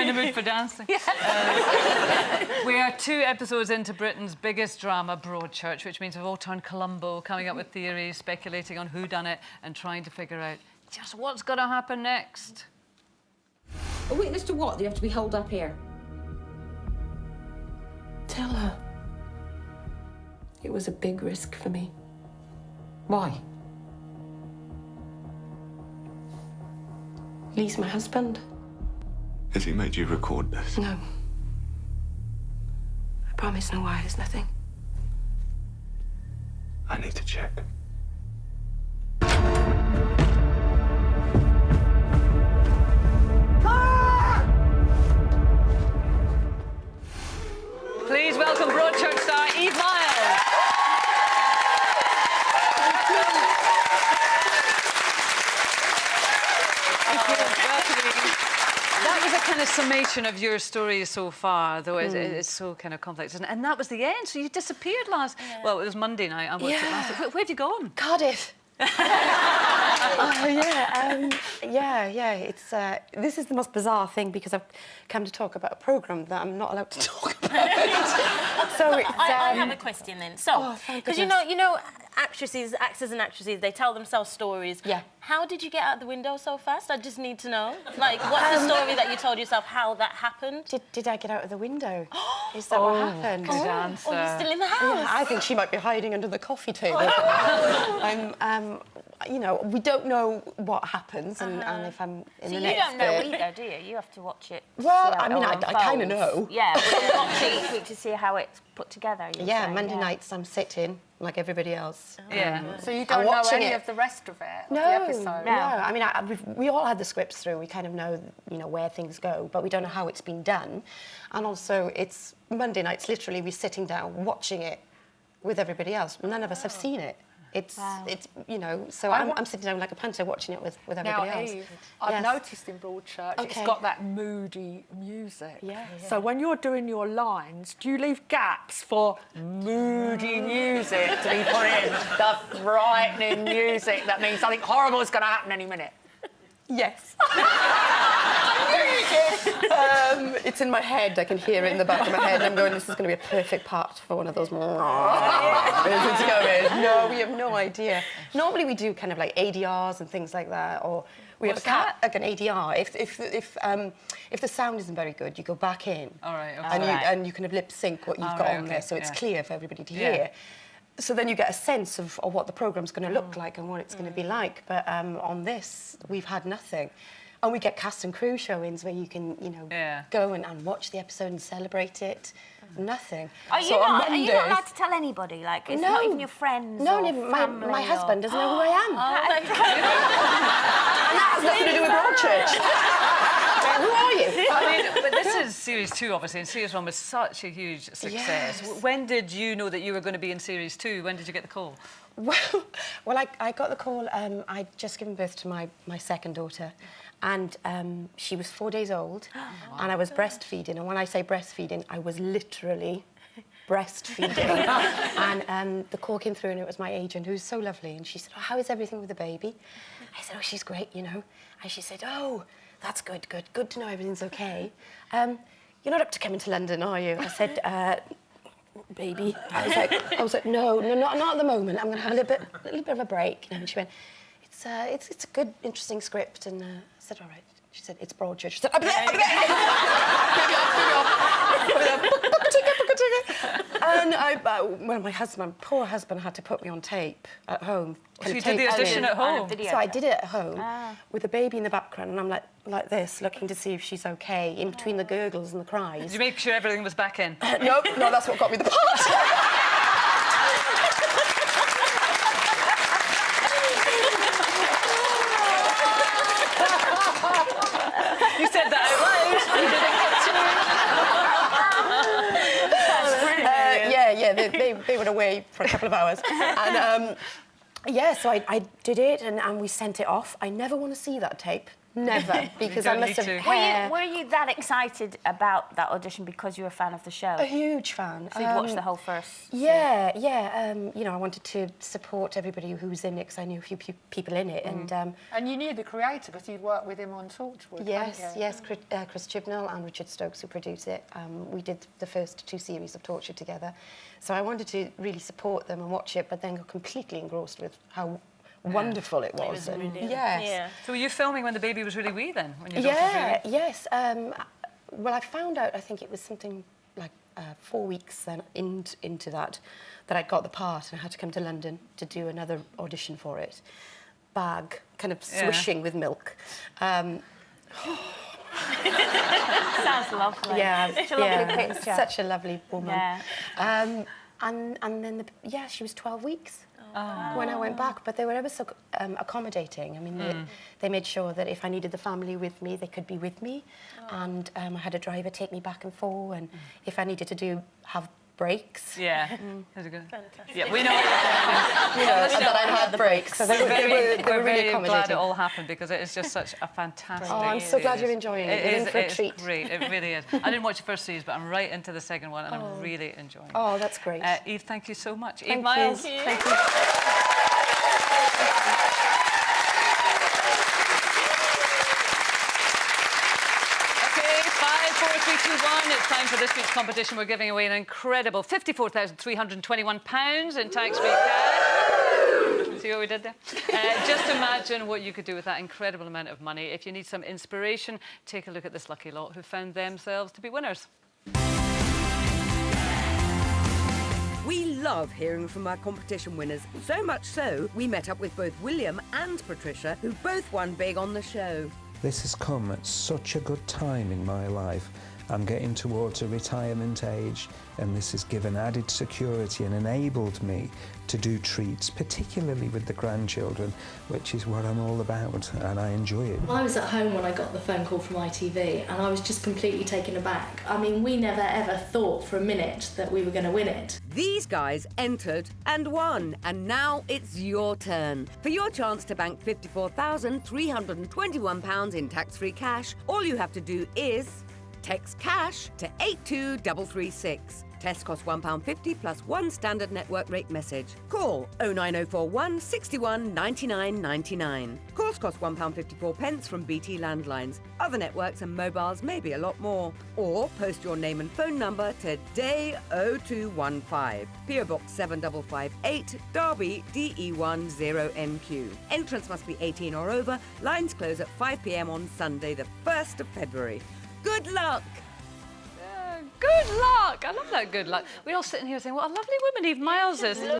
the mood for dancing? We are 2 episodes into Britain's biggest drama, Broadchurch, which means we've all turned Columbo, coming up with theories, speculating on who done it, and trying to figure out just what's going to happen next. A witness to what? Do you have to be held up here? Tell her. It was a big risk for me. Why? Lee's my husband. Has he made you record this? No. I promise no wires, nothing. I need to check. Please welcome Broadchurch star Myles. That was a kind of summation of your story so far, though it's so kind of complex, isn't it? And that was the end, so you disappeared last... Yeah. Well, it was Monday night, I watched it last night. Where have you gone? Cardiff. It's this is the most bizarre thing because I've come to talk about a programme that I'm not allowed to talk about. So it's, I have a question then. So, because you know, actors and actresses, they tell themselves stories. Yeah. How did you get out the window so fast? I just need to know. Like, what's the story that you told yourself? How that happened? Did I get out of the window? Is that what happened? Good answer. Or are you still in the house? Yeah, I think she might be hiding under the coffee table. You know, we don't know what happens and if I'm in the next bit. So you don't know either, do you? You have to watch it. Well, I mean, I kind of know. Yeah, but you watch it each week to see how it's put together. Yeah, Monday nights I'm sitting like everybody else. Yeah. So you don't know any of the rest of it, no, the episode? No. I mean, we all had the scripts through. We kind of know, you know, where things go, but we don't know how it's been done. And also, it's Monday nights. Literally, we're sitting down watching it with everybody else. None of us have seen it. It's you know, so I'm sitting down like a panther watching it with everybody else. Eve, I've noticed in Broadchurch it's got that moody music. Yeah. So when you're doing your lines, do you leave gaps for moody music to be put in? The frightening music that means something horrible is going to happen any minute. Yes. It's in my head. I can hear it in the back of my head. I'm going, this is going to be a perfect part for one of those. It's going. No, we have no idea. Normally we do kind of like ADRs and things like that, or we have like an ADR. If the sound isn't very good, you go back in. All right. Okay. And you kind of lip sync what you've got on there, so it's clear for everybody to hear. So then you get a sense of what the programme's going to look like and what it's going to be like. But on this, we've had nothing. And we get cast and crew showings where you can, you know, go and watch the episode and celebrate it. Nothing. Are you not allowed to tell anybody? Like, it's not even your friends or family my husband doesn't know who I am. And that has nothing to do with Broadchurch. Who are you? I mean, but this is series 2, obviously, and series 1 was such a huge success. Yes. When did you know that you were going to be in series 2? When did you get the call? Well, I got the call. I'd just given birth to my second daughter, and she was 4 days old, and I was breastfeeding. And when I say breastfeeding, I was literally breastfeeding. And the call came through, and it was my agent, who was so lovely. And she said, "Oh, how is everything with the baby?" I said, "Oh, she's great, you know." And she said, "Oh, that's good to know everything's okay. You're not up to coming to London, are you?" I said, "Baby." I was like, no, not at the moment. I'm going to have a little bit of a break. And she went, it's a good, interesting script. And I said, all right. She said, it's Broadchurch. She said, book a ticket. And well, my poor husband had to put me on tape at home. So you did the audition at home? So I did it at home with a baby in the background, and I'm like this, looking to see if she's okay, in between the gurgles and the cries. Did you make sure everything was back in? No, that's what got me the part. You said that out loud. You didn't get to. They were away for a couple of hours. And, so I did it, and we sent it off. I never want to see that tape. Never, because You I don't must need have to. hair. Were you that excited about that audition because you were a fan of the show? A huge fan. So you'd watched the whole first Yeah, yeah. You know, I wanted to support everybody who was in it because I knew a few people in it. And you knew the creator because you'd worked with him on Torchwood. Yes, hadn't you? yes, Chris Chibnall and Richard Stokes, who produced it. We did the first 2 series of Torture together. So I wanted to really support them and watch it, but then got completely engrossed with how wonderful it was. It was brilliant. Yes. Yeah. So were you filming when the baby was really wee then? When your daughter was really wee? Yes. Well, I found out, I think it was something like 4 weeks then into that I got the part and I had to come to London to do another audition for it. Bag, kind of swishing with milk. Sounds lovely. Yeah, Such a lovely picture. Such a lovely woman. Yeah. And then, she was 12 weeks when I went back. But they were ever so accommodating. I mean, they made sure that if I needed the family with me, they could be with me. And I had a driver take me back and forth. And if I needed to have breaks. Yeah. How's it going? Fantastic. Yeah, we know. That I had breaks. So they were We're really very glad accommodating. it all happened because it is just such a fantastic. Oh, I'm so glad you're enjoying it. You're in for a treat. It's great. It really is. I didn't watch the first series, but I'm right into the second one, and I'm really enjoying it. Oh, that's great. Eve, thank you so much. Eve Thank Myles. you. Thank you. Okay, 5, 4, 3, 2, 1. It's time for this week's competition. We're giving away an incredible £54,321 in tax-free cash. See what we did there? Just imagine what you could do with that incredible amount of money. If you need some inspiration, take a look at this lucky lot who found themselves to be winners. We love hearing from our competition winners, so much so we met up with both William and Patricia, who both won big on the show. This has come at such a good time in my life. I'm getting towards a retirement age, and this has given added security and enabled me to do treats, particularly with the grandchildren, which is what I'm all about, and I enjoy it. I was at home when I got the phone call from ITV, and I was just completely taken aback. I mean, we never ever thought for a minute that we were going to win it. These guys entered and won, and now it's your turn. For your chance to bank £54,321 in tax-free cash, all you have to do is text CASH to 82336. Test costs £1.50 plus 1 standard network rate message. Call 09041 61 99 99. Calls cost £1.54 from BT landlines. Other networks and mobiles may be a lot more. Or post your name and phone number to Day0215. PO Box 7558, Derby, DE10NQ. Entrance must be 18 or over. Lines close at 5 p.m. on Sunday, the 1st of February. Good luck! Good luck! I love that good luck. We're all sitting here saying, what a lovely woman Eve Myles is.